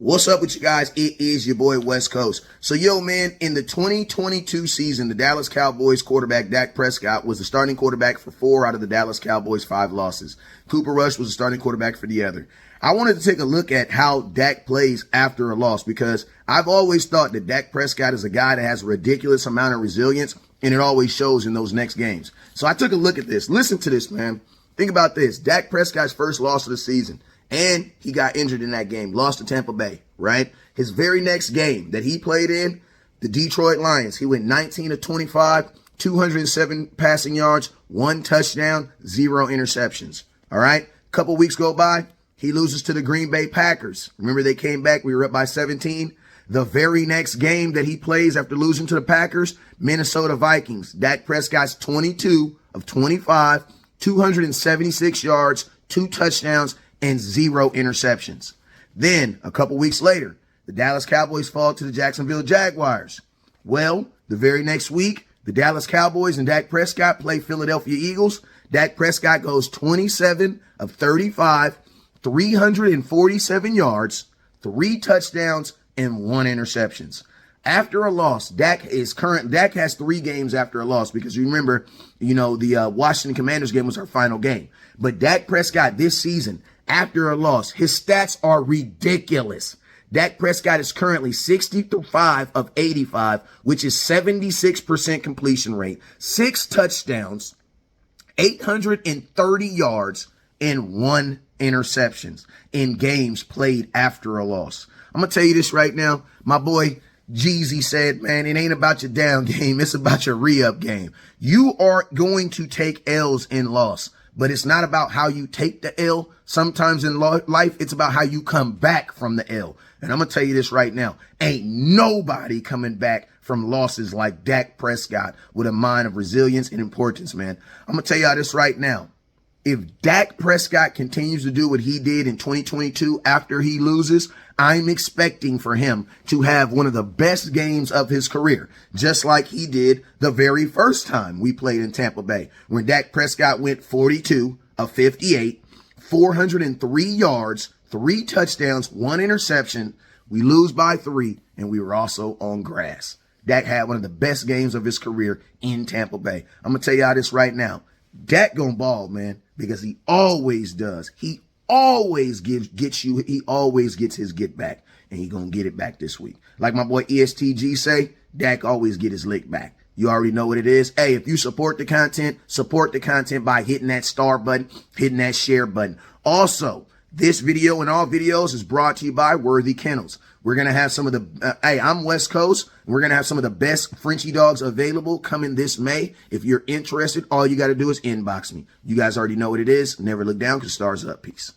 What's up with you guys? It is your boy West Coast. So, yo, man, in the 2022 season, the Dallas Cowboys quarterback Dak Prescott was the starting quarterback for 4 out of the Dallas Cowboys' 5 losses. Cooper Rush was the starting quarterback for the other. I wanted to take a look at how Dak plays after a loss because I've always thought that Dak Prescott is a guy that has a ridiculous amount of resilience, and it always shows in those next games. So I took a look at this. Listen to this, man. Think about this. Dak Prescott's first loss of the season. And he got injured in that game, lost to Tampa Bay, right? His very next game that he played in, the Detroit Lions, he went 19 of 25, 207 passing yards, 1 touchdown, 0 interceptions, all right? A couple weeks go by, he loses to the Green Bay Packers. Remember they came back, we were up by 17. The very next game that he plays after losing to the Packers, Minnesota Vikings. Dak Prescott's 22 of 25, 276 yards, 2 touchdowns, and 0 interceptions. Then, a couple weeks later, the Dallas Cowboys fall to the Jacksonville Jaguars. Well, the very next week, the Dallas Cowboys and Dak Prescott play Philadelphia Eagles. Dak Prescott goes 27 of 35, 347 yards, 3 touchdowns, and 1 interceptions. After a loss, Dak has 3 games after a loss because you remember, the Washington Commanders game was our final game. But Dak Prescott this season, after a loss, his stats are ridiculous. Dak Prescott is currently 65 of 85, which is 76% completion rate, 6 touchdowns, 830 yards, and 1 interceptions in games played after a loss. I'm going to tell you this right now. My boy Jeezy said, man, it ain't about your down game. It's about your re-up game. You are going to take L's in loss, but it's not about how you take the L. Sometimes in life, it's about how you come back from the L. And I'm going to tell you this right now. Ain't nobody coming back from losses like Dak Prescott with a mind of resilience and importance, man. I'm going to tell y'all this right now. If Dak Prescott continues to do what he did in 2022 after he loses, I'm expecting for him to have one of the best games of his career, just like he did the very first time we played in Tampa Bay, when Dak Prescott went 42 of 58, 403 yards, 3 touchdowns, 1 interception. We lose by 3, and we were also on grass. Dak had one of the best games of his career in Tampa Bay. I'm going to tell y'all this right now. Dak gonna ball, man, because he always does. He always he always gets his get back, and he gonna get it back this week. Like my boy ESTG say, Dak always get his lick back. You already know what it is. Hey, if you support the content by hitting that star button, hitting that share button. Also, this video and all videos is brought to you by Worthy Kennels. We're going to have some of the, I'm West Coast. We're going to have some of the best Frenchie dogs available coming this May. If you're interested, all you got to do is inbox me. You guys already know what it is. Never look down because stars up. Peace.